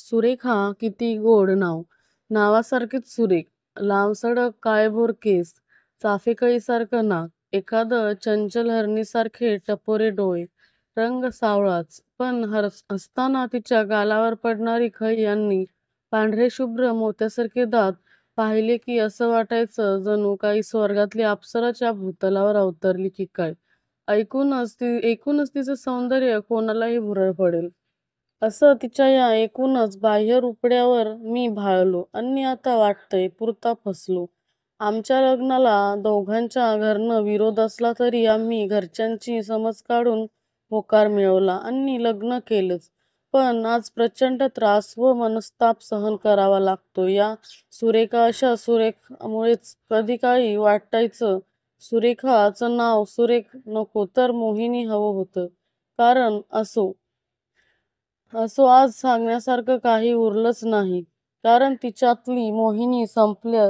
सुरेखा किती गोड नाव. नावासारखीच सुरेख. लांबसडक काळेभोर केस, चाफेकळीसारखं नाक, एखादं चंचल हरणीसारखे टपोरे डोळे. रंग सावळाच, पण हसताना तिच्या गालावर पडणारी खळी आणि पांढरे शुभ्र मोत्यासारखे दात पाहिले की असं वाटायचं जणू काही स्वर्गातली अप्सराच्या भूतलावर अवतरली की काय. एकूणच तिचं सौंदर्य कोणालाही भुरळ पडेल असं तिच्या या एकूणच बाह्य रुपड्यावर मी भाळलो आणि आता वाटतंय पुरता फसलो. आमच्या लग्नाला दोघांच्या घरनं विरोध असला तरी आम्ही घरच्यांची समज काढून होकार मिळवला आणि लग्न केलंच. पण आज प्रचंड त्रास व मनस्ताप सहन करावा लागतो या सुरेखा अशा सुरेखामुळेच. कधी काळी वाटायचं सुरेखाचं नाव सुरेख नको तर मोहिनी हवं होतं. कारण असो असो आज सांगण्यासारखं काही उरलंच नाही. कारण तिच्यातली मोहिनी संपल्या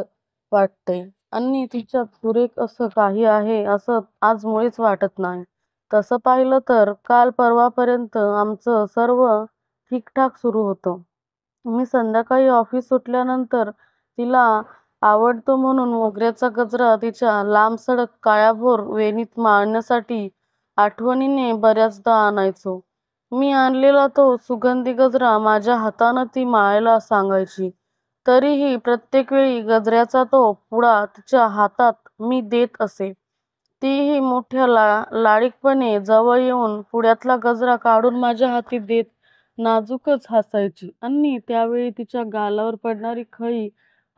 वाटते आणि तिच्यात सुरेख असं काही आहे असं आज मुळीच वाटत नाही. तसं पाहिलं तर काल परवापर्यंत आमचं सर्व ठीकठाक सुरू होतं. मी संध्याकाळी ऑफिस सुटल्यानंतर तिला आवडतो म्हणून मोगऱ्याचा गजरा तिच्या लांबसडक काळ्याभोर वेणीत माळण्यासाठी आठवणीने बऱ्याचदा आणायचो. मी आणलेला तो सुगंधी गजरा माझ्या हातानं ती माळायला सांगायची. तरीही प्रत्येक वेळी गजऱ्याचा तो पुडा तिच्या हातात मी देत असे. तीही मोठ्या लाडीकपणे जवळ येऊन पुड्यातला गजरा काढून माझ्या हाती देत नाजूकच हसायची आणि त्यावेळी तिच्या गालावर पडणारी खळी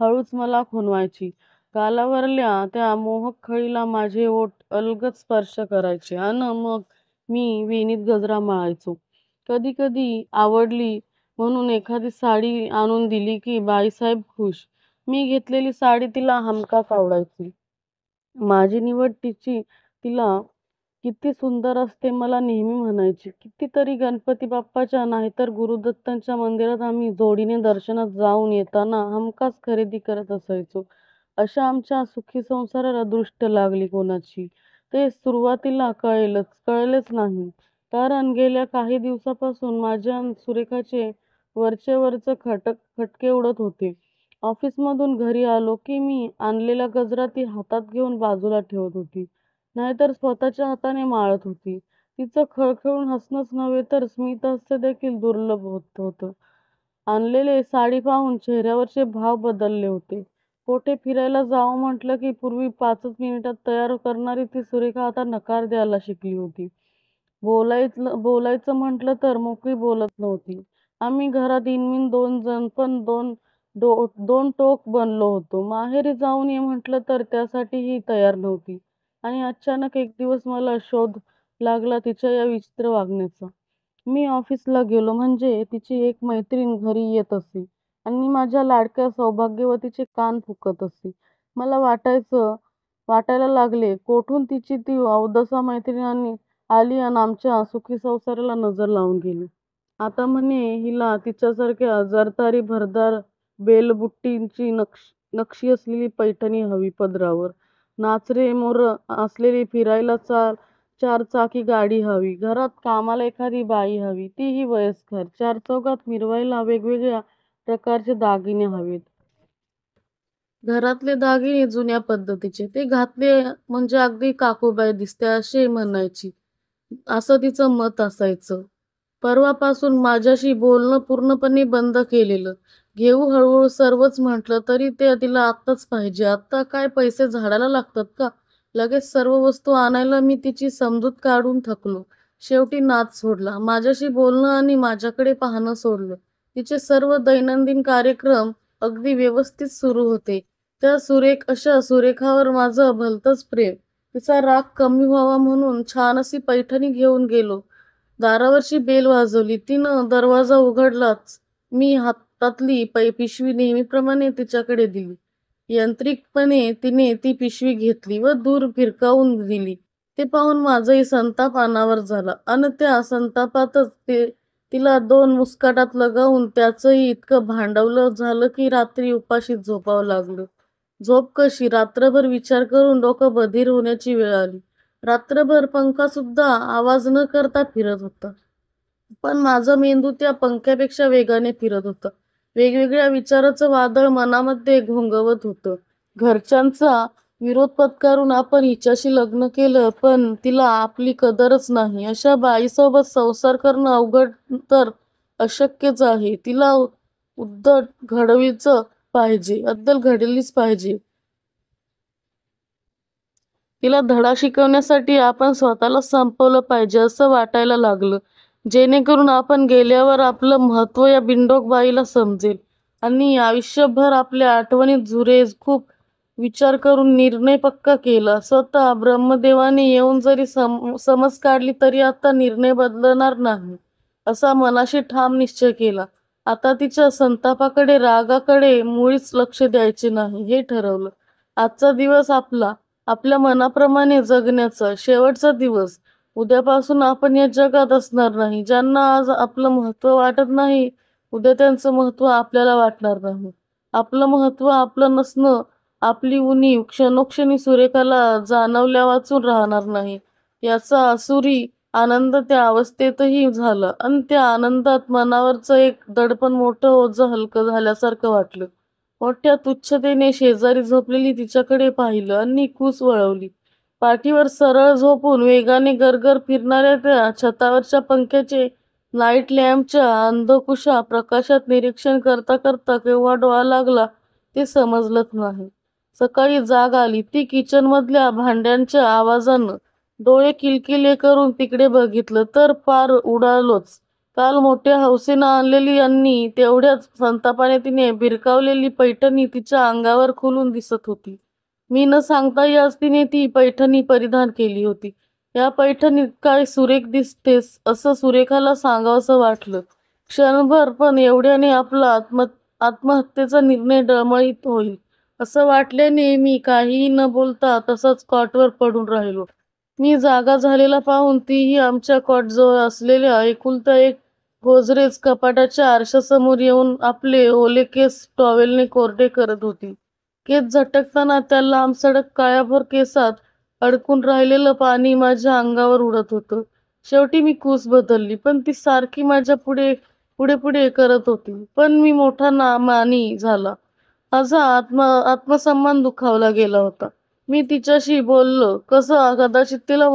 हळूच मला खुणवायची. गालावरल्या त्या मोहक खळीला माझे ओठ अलगद स्पर्श करायचे अन मग मी वेणीत गजरा माळायचो. कधी कधी आवडली म्हणून एखादी साडी आणून दिली की बाईसाहेब खुश. मी घेतलेली साडी तिला हमखास आवडायची. माझी निवड तिला किती सुंदर असते मला नेहमी म्हणायची. कितीतरी गणपती बाप्पाच्या नाहीतर गुरुदत्तांच्या मंदिरात आम्ही जोडीने दर्शनात जाऊन येताना हमखास खरेदी करत असायचो. अशा आमच्या सुखी संसाराला दृष्ट लागली कोणाची ते सुरुवातीला कळलेच नाही. कारण गेल्या काही दिवसापासून माझ्या अन सुरेखाचे वरचे खटके उडत होते. ऑफिसमधून घरी आलो की मी आणलेला गजरा ती हातात घेऊन बाजूला ठेवत होती, नाहीतर स्वतःच्या हाताने माळत होती. तिचं खळखळून हसणंच नव्हे तर स्मितहास्य देखील दुर्लभ होत होतं. आणलेले साडी पाहून चेहऱ्यावरचे भाव बदलले होते. कुठे फिरायला जावं म्हटलं की पूर्वी 5च मिनिटात तयार करणारी ती सुरेखा आता नकार द्यायला शिकली होती. बोलायचं म्हटलं तर मोकळी बोलत नव्हती. आम्ही घरात इनमिन 2 जण पण दोन टोक बनलो होतो. माहेरी जाऊन ये म्हटलं तर त्यासाठीही तयार नव्हती. आणि अचानक एक दिवस मला शोध लागला तिच्या या विचित्र वागण्याचा. मी ऑफिसला गेलो म्हणजे तिची एक मैत्रीण घरी येत असे आणि माझ्या लाडक्या सौभाग्यवतीचे कान फुकत असे. मला वाटायला लागले कोठून तिची ती अवदसा मैत्रीण आली आणि आमच्या सुखी संसाराला नजर लावून गेली. आता म्हणे हिला तिच्यासारख्या जरतारी भरदार बेलबुट्टींची नक्षी असलेली पैठणी हवी पदरावर. नाचरे मोर असलेली फिरायला चारचाकी गाडी हवी. घरात कामाला एखादी बाई हवी, तीही वयस्कर. चारचौघात मिरवायला वेगवेगळ्या प्रकारचे दागिने हवेत. घरातले दागिने जुन्या पद्धतीचे. ते घातले म्हणजे अगदी काकूबाई दिसते असे म्हणायची. असं तिचं मत असायचं. परवापासून माझ्याशी बोलणं पूर्णपणे बंद केलेलं. घेऊ हळूहळू सर्वच म्हटलं तरी ते तिला आत्ताच पाहिजे. आत्ता काय पैसे झाडाला लागतात का? लगेच सर्व वस्तू आणायला मी तिची समजूत काढून थकलो. शेवटी नाद सोडला. माझ्याशी बोलणं आणि माझ्याकडे पाहणं सोडलं. तिचे सर्व दैनंदिन कार्यक्रम अगदी व्यवस्थित सुरू होते. त्या अशा सुरेखावर माझं भलतंच प्रेम. तिचा राग कमी व्हावा म्हणून छान अशी पैठणी घेऊन गेलो. दारावरची बेल वाजवली. तिनं दरवाजा उघडलाच मी हातातली पिशवी नेहमीप्रमाणे तिच्याकडे दिली. यांत्रिकपणे तिने ती पिशवी घेतली व दूर भिरकावून दिली. ते पाहून माझाही संताप अनावर झाला अन त्या संतापातच तिला 2 मुस्काटात लगावून त्याचंही इतकं भांडवलं झालं की रात्री उपाशीच झोपावं लागलं. झोप कशी? रात्रभर विचार करून डोकं बधीर होण्याची वेळ आली. रात्रभर पंखा सुद्धा आवाज न करता फिरत होता. पण माझा मेंदू त्या पंख्यापेक्षा वेगाने फिरत होता. वेगवेगळ्या विचाराचं वादळ मनामध्ये घोंगवत होतं. घरच्यांचा विरोध पत्करून आपण हिच्याशी लग्न केलं, पण तिला आपली कदरच नाही. अशा बाईसोबत संसार करणं अवघड तर अशक्यच आहे. तिला अद्दल घडलीच पाहिजे. तिला धडा शिकवण्यासाठी आपण स्वतःला संपवलं पाहिजे असं वाटायला लागलं, जेणेकरून आपण गेल्यावर आपलं महत्त्व या बिंडोक बाईला समजेल आणि आयुष्यभर आपल्या आठवणीत झुरेल. खूप विचार करून निर्णय पक्का केला. स्वतः ब्रह्मदेवाने येऊन जरी समज काढली तरी आता निर्णय बदलणार नाही असा मनाशी ठाम निश्चय केला. आता तिच्या संतापाकडे, रागाकडे मुळीच लक्ष द्यायचे नाही हे ठरवलं. आजचा दिवस आपल्या मनाप्रमाणे जगण्याचा शेवटचा दिवस. उद्यापासून आपण या जगात असणार नाही. ज्यांना आज आपलं महत्त्व वाटत नाही, उद्या त्यांचं महत्त्व आपल्याला वाटणार नाही. आपलं महत्त्व आपलं नसणं, आपली उणीव क्षणोक्षणी सुरेखाला जाणवल्या वाचून राहणार नाही. याचा आसुरी आनंद त्या अवस्थेतही झाला आणि त्या आनंदात मनावरचं एक दडपण, मोठं ओझं हलकं झाल्यासारखं वाटलं. मोठ्या तुच्छतेने शेजारी झोपलेली तिच्याकडे पाहिलं आणि कूस वळवली. पाठीवर सरळ झोपून वेगाने गरगर फिरणाऱ्या त्या छतावरच्या पंख्याचे लाईट लॅम्पच्या अंधकुशा प्रकाशात निरीक्षण करता करता केव्हा डोळा लागला ते समजलंच नाही. सकाळी जाग आली ती किचनमधल्या भांड्यांच्या आवाजानं. डोळे किलकिले करून तिकडे बघितलं तर पार उडालोच. काल मोठ्या हौसेनं आणलेली आणि तेवढ्याच संतापाने तिने भिरकावलेली पैठणी तिच्या अंगावर खुलून दिसत होती. मी न सांगताही आज तिने ती पैठणी परिधान केली होती. या पैठणीत काय सुरेख दिसतेस असं सुरेखाला सांगावंसं वाटलं क्षणभर, पण एवढ्याने आपला आत्महत्येचा निर्णय डळमळीत होईल असं वाटल्याने मी काहीही न बोलता तसंच कॉटवर पडून राहिलो. मी जागा झालेला पाहून तीही आमच्या कॉटजवळ असलेल्या एकुलता एक गोदरेज कपाटाच्या आरशासमोर येऊन आपले ओले केस टॉवेलने कोरडे करत होती. केस झटकताना त्या लांबसडक काळ्याभोर केसात अडकून राहिलेलं पाणी माझ्या अंगावर उडत होतं. शेवटी मी कूस बदलली, पण ती सारखी माझ्या पुढे पुढे पुढे करत होती. पण मी मोठा मानी झाला. माझा आत्मसन्मान दुखावला गेला होता. मी तिच्याशी बोललो कसं कदाचित तिला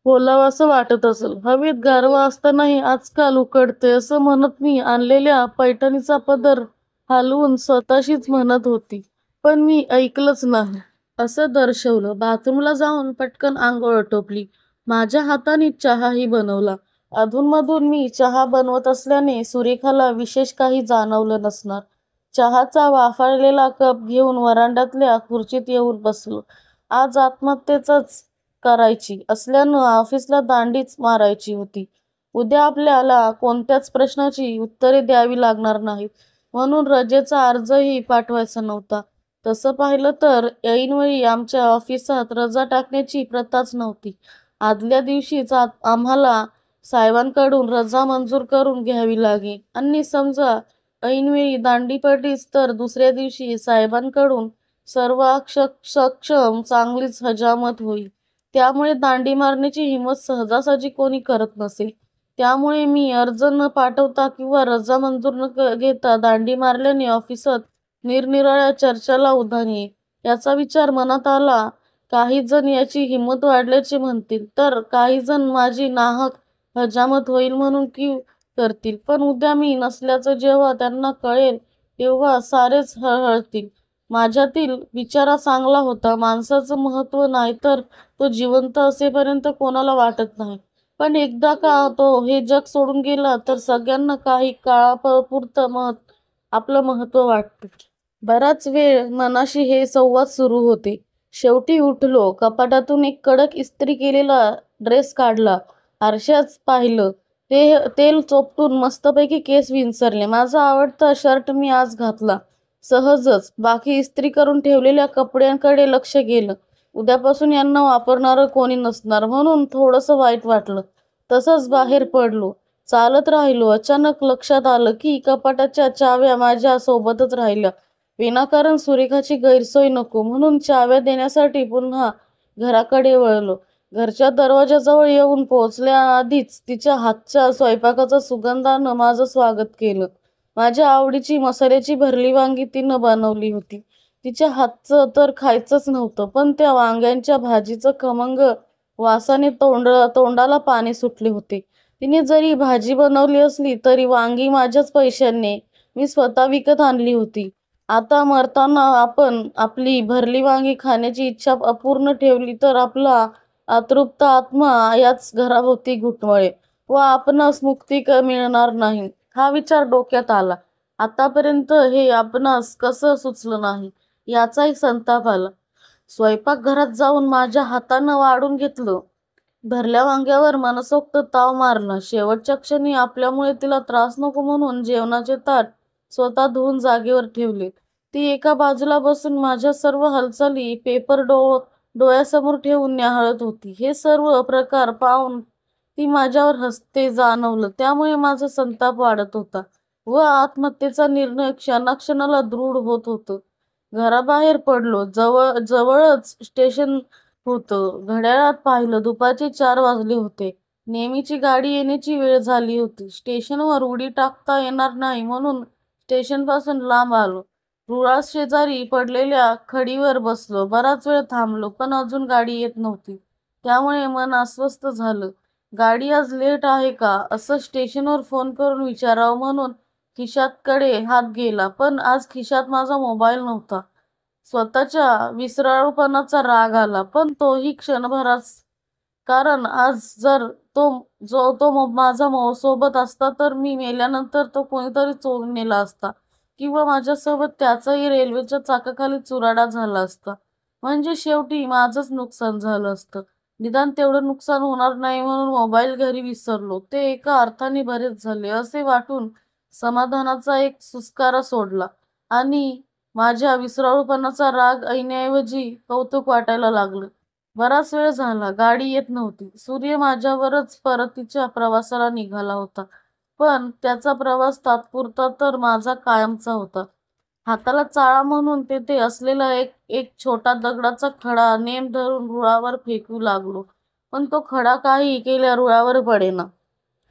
बोलावं असं वाटत असेल. हवेत गारवा असतानाही आजकाल उकडते असं म्हणत मी आणलेल्या पैठणीचा पदर हलवून स्वतःशीच म्हणत होती. पण मी ऐकलंच नाही. असं दर्शवलं. बाथरूमला जाऊन पटकन आंघोळ आटोपली. माझ्या हाताने चहाही बनवला. अधूनमधून मी चहा बनवत असल्याने सुरेखाला विशेष काही जाणवलं नसणार. चहाचा वाफाळलेला कप घेऊन वरांड्यातल्या खुर्चीत येऊन बसलो. आज आत्महत्येच करायची असल्यानं ऑफिसला दांडीच मारायची होती. उद्या आपल्याला कोणत्याच प्रश्नाची उत्तरे द्यावी लागणार नाहीत, म्हणून रजेचा अर्जही पाठवायचा नव्हता. तसं पाहिलं तर ऐनवेळी आमच्या ऑफिसात रजा टाकण्याची प्रथाच नव्हती. आदल्या दिवशीच आम्हाला साहेबांकडून रजा मंजूर करून घ्यावी लागे आणि समजा ऐनवेळी दांडी पडलीच तर दुसऱ्या दिवशी साहेबांकडून सर्व सक्षम चांगलीच हजामत होईल. त्यामुळे दांडी मारण्याची हिंमत सहजासहजी कोणी करत नसे. त्यामुळे मी अर्ज न पाठवता किंवा रजा मंजूर न घेता दांडी मारल्याने ऑफिसात निरनिराळ्या चर्चाला उधाण येईल याचा विचार मनात आला. काही जण याची हिंमत वाढल्याचे म्हणतील, तर काही जण माझी नाहक हजामत होईल म्हणून की करतील. पण उद्या मी नसल्याचं जेव्हा त्यांना कळेल तेव्हा सारेच हळहळतील. माझ्यातील विचारा चांगला होता. माणसाचं महत्त्व नाहीतर तो जिवंत असेपर्यंत कोणाला वाटत नाही, पण एकदा का तो हे जग सोडून गेला तर सगळ्यांना काही काळापुरतं आपलं महत्त्व वाटतं. बराच वेळ मनाशी हे संवाद सुरू होते. शेवटी उठलो. कपाटातून एक कडक इस्त्री केलेला ड्रेस काढला. आरशात पाहिलं. तेल चोपटून मस्तपैकी केस विंचरले. माझा आवडता शर्ट मी आज घातला. सहजच. बाकी इस्त्री करून ठेवलेल्या कपड्यांकडे लक्ष गेलं. उद्यापासून यांना वापरणारं कोणी नसणार म्हणून थोडंसं वाईट वाटलं. तसंच बाहेर पडलो. चालत राहिलो. अचानक लक्षात आलं की कपाटाच्या चाव्या माझ्या सोबतच राहिल्या. विनाकारण सुरेखाची गैरसोय नको म्हणून चाव्या देण्यासाठी पुन्हा घराकडे वळलो. घरच्या दरवाजाजवळ येऊन पोहोचल्याआधीच तिच्या हातच्या स्वयंपाकाच्या सुगंधानं माझं स्वागत केलं. माझ्या आवडीची मसाल्याची भरली वांगी तिनं बनवली होती. तिच्या हातचं तर खायचंच नव्हतं, पण त्या वांग्यांच्या भाजीचं खमंग वासाने तोंडाला पाणी सुटले होते. तिने जरी भाजी बनवली असली तरी वांगी माझ्याच पैशांनी मी स्वतः विकत आणली होती. आता मरताना आपण आपली भरली वांगी खाण्याची इच्छा अपूर्ण ठेवली तर आपला अतृप्त आत्मा याच घराभोवती घुटमळे व आपणास मुक्ती मिळणार नाही. हा विचार डोक्यात आला. आतापर्यंत हे आपणास कसं सुचलं नाही याचाही संताप आला. स्वयंपाकघरात जाऊन माझ्या हातानं वाढून घेतलं. भरल्या वांग्यावर मनसोक्त ताव मारला. शेवटच्या क्षणी आपल्यामुळे तिला त्रास नको म्हणून जेवणाचे ताट स्वतः धुवून जागेवर ठेवले. ती एका बाजूला बसून माझ्या सर्व हालचाली पेपर डोळ्यासमोर ठेवून न्याहाळत होती. हे सर्व प्रकार पाहून ती माझ्यावर हसते जाणवलं. त्यामुळे माझा संताप वाढत होता व आत्महत्येचा निर्णय क्षणाक्षणाला दृढ होत होतं. घराबाहेर पडलो. जवळच स्टेशन होतं. घड्याळात पाहिलं. दुपारचे 4 वाजले होते. नेहमीची गाडी येण्याची वेळ झाली होती. स्टेशनवर उडी टाकता येणार नाही म्हणून स्टेशनपासून लांब आलो. रुळाशेजारी पडलेल्या खडीवर बसलो. बराच वेळ थांबलो, पण अजून गाडी येत नव्हती. त्यामुळे मन अस्वस्थ झालं. गाडी आज लेट आहे का असं स्टेशनवर फोन करून विचारावं म्हणून खिशातकडे हात गेला, पण आज खिशात माझा मोबाईल नव्हता. स्वतःच्या विसराळूपणाचा राग आला, पण तोही क्षणभराच. कारण आज जर तो माझा सोबत असता तर मी मेल्यानंतर तो कोणीतरी चोरून नेला असता किंवा माझ्यासोबत त्याचाही रेल्वेच्या चाकाखाली चुराडा झाला असता. म्हणजे शेवटी माझंच नुकसान झालं असतं. निदान तेवढं नुकसान होणार नाही म्हणून मोबाईल घरी विसरलो ते एका अर्थाने बरेच झाले असे वाटून समाधानाचा एक सुस्कारा सोडला आणि माझ्या विसराळूपणाचा राग ऐण्याऐवजी कौतुक वाटायला लागलं. बराच वेळ झाला. गाडी येत नव्हती. सूर्य माझ्यावरच परतीच्या प्रवासाला निघाला होता, पण त्याचा प्रवास तात्पुरता तर माझा कायमचा होता. हाताला चाळा म्हणून तेथे असलेला एक एक छोटा दगडाचा खडा नेम धरून रुळावर फेकू लागलो, पण तो खडा काही केल्या रुळावर पडेना.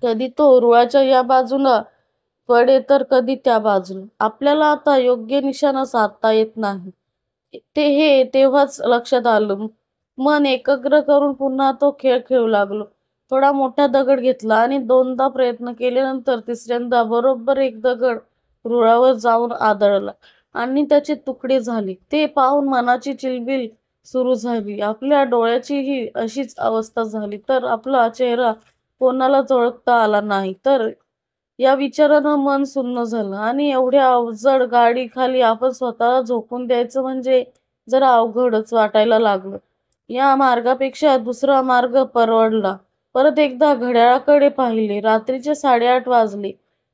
कधी तो रुळाच्या या बाजूला पडे तर कधी त्या बाजूला. आपल्याला आता योग्य निशाणा साधता येत नाही हे तेव्हाच लक्षात आलं. मन एकाग्र करून पुन्हा तो खेळ खेळू लागलो. थोडा मोठा दगड घेतला आणि 2दा प्रयत्न केल्यानंतर तिसऱ्यांदा बरोबर एक दगड रुळावर जाऊन आदळला आणि त्याचे तुकडे झाले. ते पाहून मनाची चिलबिल सुरू झाली. आपल्या डोळ्याचीही अशीच अवस्था झाली तर आपला चेहरा कोणालाच ओळखता आला नाही तर या विचारानं मन सुन्न झालं आणि एवढ्या अवजड गाडीखाली आपण स्वतःला झोकून द्यायचं म्हणजे जरा अवघडच वाटायला लागलं. या मार्गापेक्षा दुसरा मार्ग परवडला. परत एकदा घड्याळाकडे पाहिले. रात्रीचे 8:30 वाजले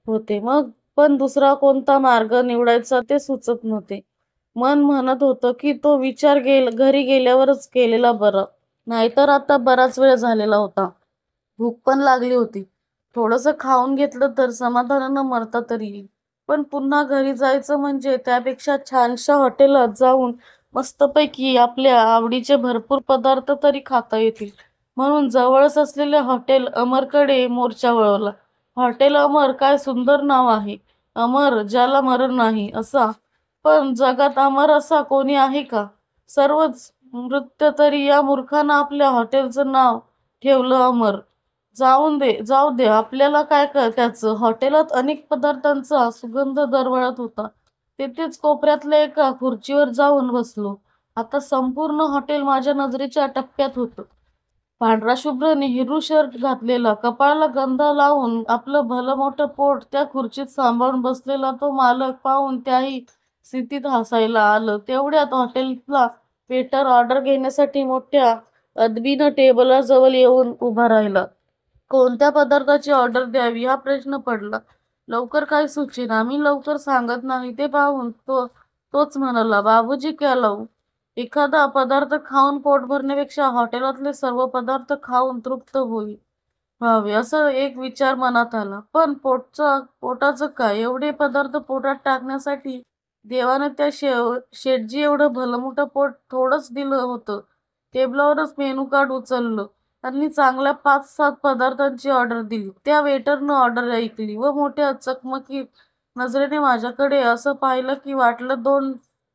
होते. मग पण दुसरा कोणता मार्ग निवडायचा ते सुचत नव्हते. मन म्हणत होतं की तो विचार घरी गेल्यावरच केलेला बरा, नाहीतर आता बराच वेळ झालेला होता. भूक पण लागली होती. थोडंसं खाऊन घेतलं तर समाधानानं मरता तरी येईल. पण पुन्हा घरी जायचं म्हणजे त्यापेक्षा छानशा हॉटेलात जाऊन मस्तपैकी आपल्या आवडीचे भरपूर पदार्थ तरी खाता येतील म्हणून जवळच असलेल्या हॉटेल अमरकडे मोर्चा वळवला. हॉटेल अमर, काय सुंदर नाव आहे. अमर ज्याला मरण नाही असा. पण जगात अमर असा कोणी आहे का? सर्वच मृत्य तरी या मूर्खानं आपल्या हॉटेलचं नाव ठेवलं अमर. जाऊ दे, आपल्याला काय त्याचं. हॉटेलात अनेक पदार्थांचा सुगंध दरवळत होता. तेथेच कोपऱ्यातल्या एका खुर्चीवर जाऊन बसलो. आता संपूर्ण हॉटेल माझ्या नजरेच्या टप्प्यात होतं. पांढरा शुभ्र नेहरू शर्ट घातलेला, कपाळाला गंधा लावून आपलं भलं मोठं पोट त्या खुर्चीत सांभाळून बसलेला तो मालक पाहून त्याही स्थितीत हसायला आलं. तेवढ्यात हॉटेलला वेटर ऑर्डर घेण्यासाठी मोठ्या अदबीनं टेबलाजवळ येऊन उभा राहिला. कोणत्या पदार्थाची ऑर्डर द्यावी हा प्रश्न पडला. लवकर काय सुचेना. मी लवकर सांगत नाही ते पाहून तोच म्हणाला, बाबूजी क्या लावू? एखादा पदार्थ खाऊन पोट भरण्यापेक्षा हॉटेलातले सर्व पदार्थ खाऊन तृप्त व्हावे असं एक विचार मनात आला. पण पोटाचं काय? एवढे पदार्थ पोटात टाकण्यासाठी देवानं त्या शेटजी एवढं भलं मोठं पोट थोडंच दिलं होतं. टेबलावरच मेनू कार्ड उचललं. त्यांनी चांगल्या 5-7 पदार्थांची ऑर्डर दिली. त्या वेटरनं ऑर्डर ऐकली व मोठ्या चकमकीत नजरेने माझ्याकडे असं पाहिलं की वाटलं 2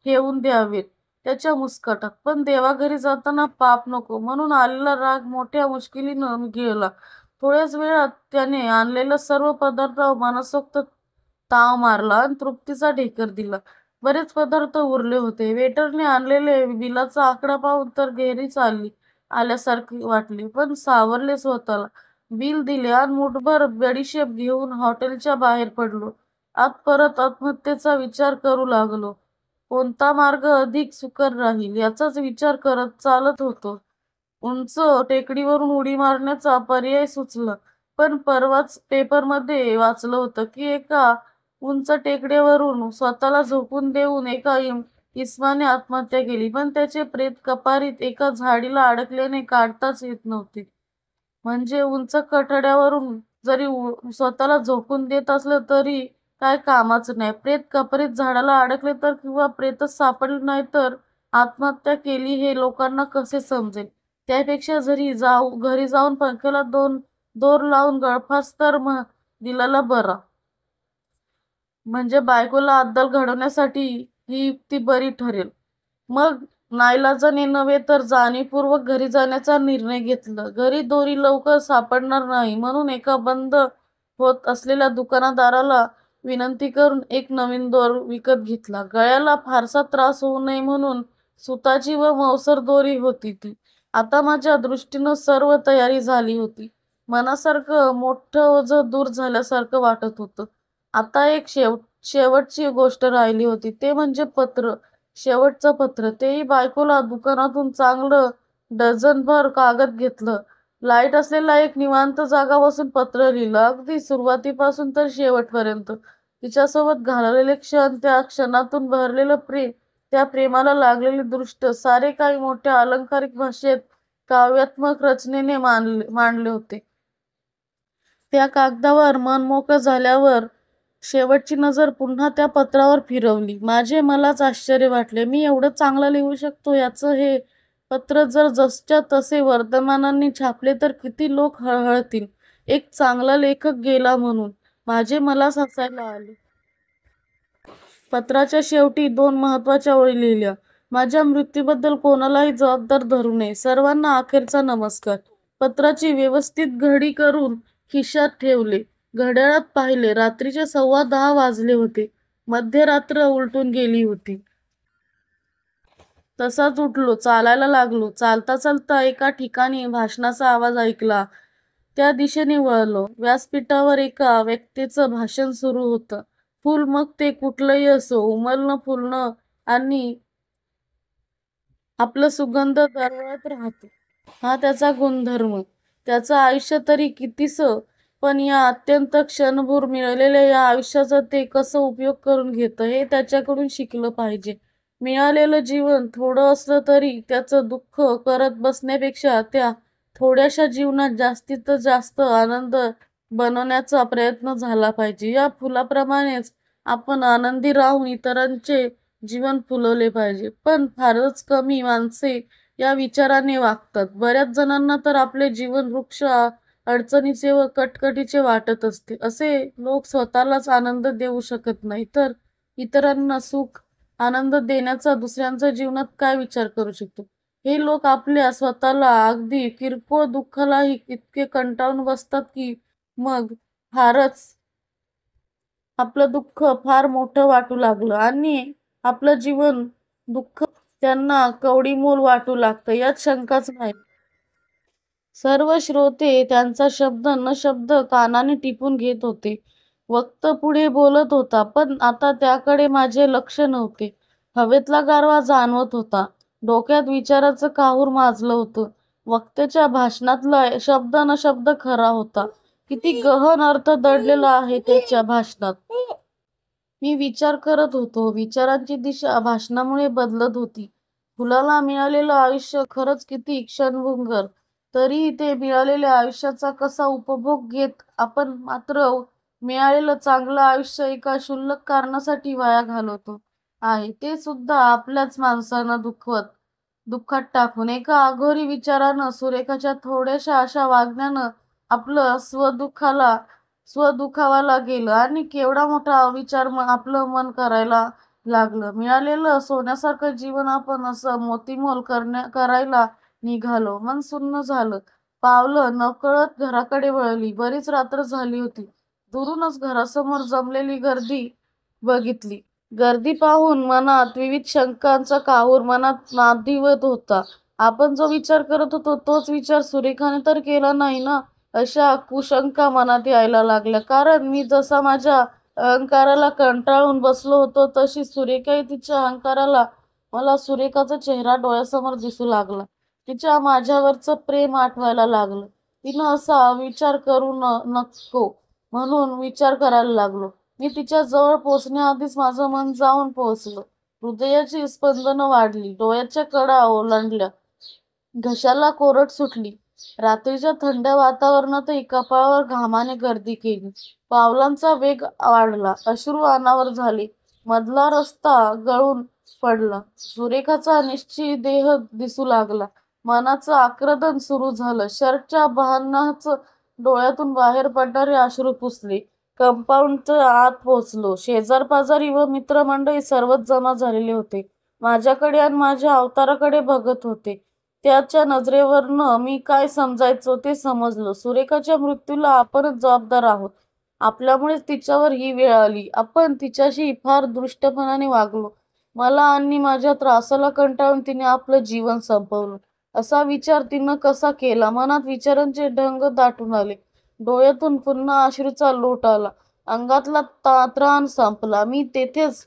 ठेवून द्यावेत त्याच्या मुस्कटात. पण देवाघरी जाताना पाप नको म्हणून आलेला राग मोठ्या मुश्किलीनं गेला. थोड्याच वेळात त्याने आणलेले सर्व पदार्थ मनसोक्त ताव मारला आणि तृप्तीचा ढेकर दिला. बरेच पदार्थ उरले होते. वेटरने आणलेले बिलाचा आकडा पाहून तर घेरीच आल्यासारखे वाटले, पण सावरले स्वतःला. बिल दिले आणि मुठभर बडीशेप घेऊन हॉटेलच्या बाहेर पडलो. आत परत आत्महत्येचा विचार करू लागलो. कोणता मार्ग अधिक सुकर राहील याचाच विचार करत चालत होतो. उंच टेकडीवरून उडी मारण्याचा पर्याय सुचला. पण परवाच पेपरमध्ये वाचलं होतं की एका उंच टेकड्यावरून स्वतःला झोकून देऊन एका इसमाने आत्महत्या केली. पण त्याचे प्रेत कपारीत एका झाडीला अडकल्याने काढताच येत नव्हते. म्हणजे उंच कठड्यावरून जरी स्वतःला झोकून देत असलं तरी काय कामाचं नाही. प्रेत कपारीत झाडाला अडकले तर किंवा प्रेतच सापडले नाही तर आत्महत्या केली हे लोकांना कसे समजेल? त्यापेक्षा घरी जाऊन पंख्याला दोर लावून गळफास तर दिलेला बरा. म्हणजे बायकोला अद्दल घडवण्यासाठी ही युक्ती बरी ठरेल. मग नाईलाजाने नव्हे तर जाणीवपूर्वक घरी जाण्याचा निर्णय घेतला. घरी दोरी लवकर सापडणार नाही म्हणून एका बंद होत असलेल्या दुकानदाराला विनंती करून एक नवीन दोर विकत घेतला. गळ्याला फारसा त्रास होऊ नये म्हणून सुताची व मौसर दोरी होती ती. आता माझ्या दृष्टीनं सर्व तयारी झाली होती. मनासारखं मोठं ओझं दूर झाल्यासारखं वाटत होतं. आता एक शेवटची गोष्ट राहिली होती, ते म्हणजे पत्र. शेवटचं पत्र, तेही बायकोला दुकानातून चांगलं डझनभर कागद घेतलं. लाईट असलेला एक निवांत जागा बसून पत्र लिहिलं. अगदी सुरुवातीपासून तर शेवटपर्यंत. तिच्यासोबत घालवलेले क्षण, त्या क्षणातून भरलेलं प्रेम, त्या प्रेमाला लागलेली दृष्ट, सारे काही मोठ्या अलंकारिक भाषेत काव्यात्मक रचनेने मांडले होते. त्या कागदावर मन मोकळं झाल्यावर शेवटची नजर पुन्हा त्या पत्रावर फिरवली. मलाच आश्चर्य वाटले. मी एवढं चांगलं लिहू शकतो याचं हे पत्र जर जसच्या तसे वर्तमानांनी छापले तर किती लोक हळहळतील. एक चांगला लेखक गेला म्हणून. मलाच हसायला आले. पत्राच्या शेवटी 2 महत्वाच्या ओळी लिहिल्या. माझ्या मृत्यूबद्दल कोणालाही जबाबदार धरू नये. सर्वांना अखेरचा नमस्कार. पत्राची व्यवस्थित घडी करून खिशात ठेवले. घड्याळात पाहिले. रात्रीचे 10:15 वाजले होते. मध्यरात्र उलटून गेली होती. तसाच उठलो. चालायला लागलो. चालता चालता एका ठिकाणी भाषणाचा आवाज ऐकला. त्या दिशेने वळलो. व्यासपीठावर एका वक्त्याचं भाषण सुरू होतं. फूल मग ते कुठलंही असो, उमलणं फुलणं आणि आपलं सुगंध दरवळत राहतो. हा त्याचा गुणधर्म. त्याचं आयुष्य तरी कितीसं, पण या अत्यंत क्षणभर मिळालेल्या या आयुष्याचा ते कसं उपयोग करून घेतं हे त्याच्याकडून शिकलं पाहिजे. मिळालेलं जीवन थोडं असलं तरी त्याचं दुःख करत बसण्यापेक्षा त्या थोड्याशा जीवनात जास्तीत जास्त आनंद बनवण्याचा प्रयत्न झाला पाहिजे. या फुलाप्रमाणेच आपण आनंदी राहून इतरांचे जीवन फुलवले पाहिजे. पण फारच कमी माणसे या विचाराने वागतात. बऱ्याच जणांना तर आपले जीवन वृक्ष अडचणीचे व कटकटीचे वाटत असते. असे लोक स्वतःलाच आनंद देऊ शकत नाही तर इतरांना सुख आनंद देण्याचा दुसऱ्यांच्या जीवनात काय विचार करू शकतो. हे लोक आपल्या स्वतःला अगदी किरकोळ दुःखालाही इतके कंटाळून बसतात की मग आपलं दुःख फार मोठं वाटू लागलं आणि आपलं जीवन दुःख त्यांना कवडीमोल वाटू लागतं यात शंकाच नाही. सर्व श्रोते त्यांचा शब्द न शब्द कानाने टिपून घेत होते. वक्ता पुढे बोलत होता, पण आता त्याकडे माझे लक्ष नव्हते. हवेतला गारवा जाणवत होता. डोक्यात विचाराचं काहूर माजलं होतं. वक्त्याच्या भाषणातला शब्द न शब्द खरा होता. किती गहन अर्थ दडलेला आहे त्याच्या भाषणात. मी विचार करत होतो. विचारांची दिशा भाषणामुळे बदलत होती. फुलाला मिळालेलं आयुष्य खरंच किती क्षणभंगुर. तरीही ते मिळालेल्या आयुष्याचा कसा उपभोग घेत आपण मात्र मिळालेलं चांगलं आयुष्य एका क्षुल्लक कारणासाठी वाया घालवतो आहे. ते सुद्धा आपल्याच माणसांना दुखवत. दुःखात टाकून एका अघोरी विचारानं सुरेखाच्या थोड्याशा अशा वागण्यानं आपलं स्वदुखावाला गेलं आणि केवढा मोठा विचार आपलं मन करायला लागलं. मिळालेलं सोन्यासारखं जीवन आपण असं मोतीमोल करायला निघालो. मन सुन्न झालं. पावलं नकळत घराकडे वळली. बरीच रात्र झाली होती. दुरूनच घरासमोर जमलेली गर्दी बघितली. गर्दी पाहून मनात विविध शंकांचा काहूर मनात नादिवत होता. आपण जो विचार करत होतो तोच विचार सुरेखाने तर केला नाही ना, अशा कुशंका मनात यायला लागल्या. कारण मी जसा माझ्या अहंकाराला कंटाळून बसलो होतो तशी सुरेखाही तिच्या अहंकाराला. मला सुरेखाचा चेहरा डोळ्यासमोर दिसू लागला. तिच्या माझ्यावरचं प्रेम आठवायला लागलं. तिनं असा विचार करू नको म्हणून विचार करायला लागलो. मी तिच्या जवळ पोचण्याआधीच माझं मन जाऊन पोहोचलं. हृदयाची स्पंदनं वाढली. डोळ्याच्या कडा ओलांडल्या. घशाला कोरड सुटली. रात्रीच्या थंड वातावरणातही कपाळावर घामाने गर्दी केली. पावलांचा वेग वाढला. अश्रू अनावर झाले. मधला रस्ता गळून पडला. सुरेखाचा निश्चय देह दिसू लागला. मनाचं आक्रंदन सुरू झालं. शर्टच्या बहानाच डोळ्यातून बाहेर पडणारे अश्रू पुसले. कंपाऊंडच्या आत पोहोचलो. शेजारपाजारी व मित्रमंडळी सर्वच जमा झालेले होते. माझ्याकडे आणि माझ्या अवताराकडे बघत होते. त्याच्या नजरेवरनं मी काय समजायचो ते समजलं. सुरेखाच्या मृत्यूला आपणच जबाबदार आहोत. आपल्यामुळेच तिच्यावर ही वेळ आली. आपण तिच्याशी फार दुष्टपणाने वागलो. मला आणि माझ्या त्रासाला कंटाळून तिने आपलं जीवन संपवलं. असा विचार तिनं कसा केला? मनात विचारांचे ढंग दाटून आले. डोळ्यातून पुन्हा अश्रूचा लोट आला. अंगातला त्राण संपला. मी तेथेच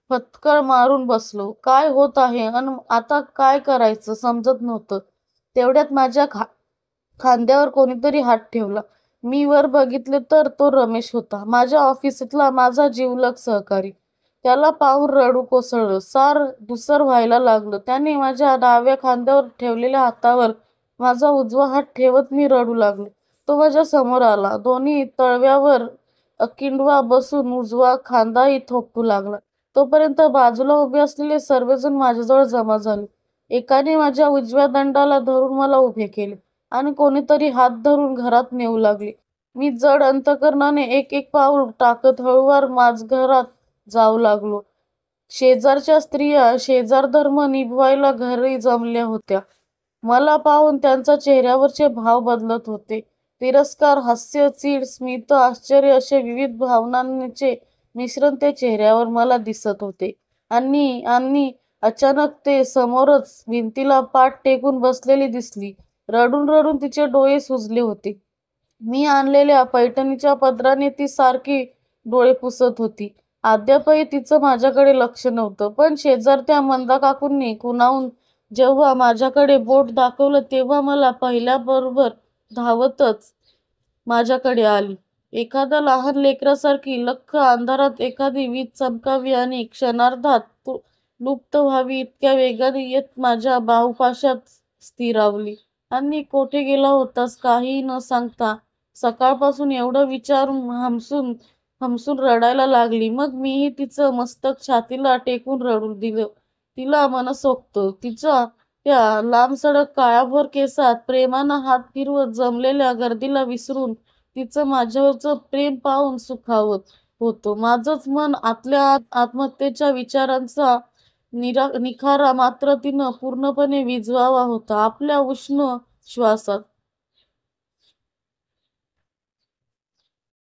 फटकळ मारून बसलो. काय होत आहे आणि आता काय करायचं समजत नव्हतं. तेवढ्यात माझ्या खांद्यावर कोणीतरी हात ठेवला. मी वर बघितले तर तो रमेश होता. माझ्या ऑफिसातला माझा जिवलग सहकारी. त्याला पाहून रडू कोसळलं. सार धुसर व्हायला लागलं. त्याने माझ्या डाव्या खांद्यावर ठेवलेल्या हातावर माझा उजवा हात ठेवत मी रडू लागले. तो माझ्या समोर आला. दोन्ही तळव्यावर किंडवा बसून उजवा खांदाही थोपटू लागला. तोपर्यंत बाजूला उभे असलेले सर्वजण माझ्याजवळ जमा झाले. एकाने माझ्या उजव्या दंडाला धरून मला उभे केले आणि कोणीतरी हात धरून घरात नेऊ लागले. मी जड अंतकरणाने एक एक पाऊल टाकत हळूवार माझघरात जाऊ लागलो. शेजारच्या स्त्रिया शेजारधर्म निभवायला घरी जमल्या होत्या. मला पाहून त्यांच्या चेहऱ्यावरचे भाव बदलत होते. तिरस्कार, हास्य, चीड, स्मित, आश्चर्य असे विविध भावनांचे मिश्रण ते चेहऱ्यावर मला दिसत होते. आणि आणि अचानक ते समोरच भिंतीला पाठ टेकून बसलेली दिसली. रडून रडून तिचे डोळे सुजले होते. मी आणलेल्या पैठणीच्या पदराने ती सारखी डोळे पुसत होती. अद्यापही तिचं माझ्याकडे लक्ष नव्हतं. पण शेजारत्या मंदा काकूंनी कुणाहून जेव्हा माझ्याकडे बोट दाखवलं तेव्हा मला पाहिल्याबरोबर धावतच माझ्याकडे आली. एखाद्या लहान लेकरासारखी लख्ख अंधारात एखादी वीज चमकावी आणि क्षणार्धात लुप्त व्हावी इतक्या वेगाने येत माझ्या बाहुपाशात स्थिरावली. आणि कुठे गेला होतास काही न सांगता? सकाळपासून एवढं विचारून हमसून हमसून रडायला लागली. मग मीही तिचं मस्तक छातीला टेकून रडू दिलं. तिला मनसोक्त तिच्या त्या लांबसडक काळ्याभोर केसात प्रेमानं हात फिरवत जमलेल्या गर्दीला विसरून तिचं माझ्यावरचं प्रेम पाहून सुखावत होतो. माझंच मन आतल्या आत आत्महत्येच्या विचारांचा निखारा मात्र तिनं पूर्णपणे विझवावा होता. आपल्या उष्ण श्वासात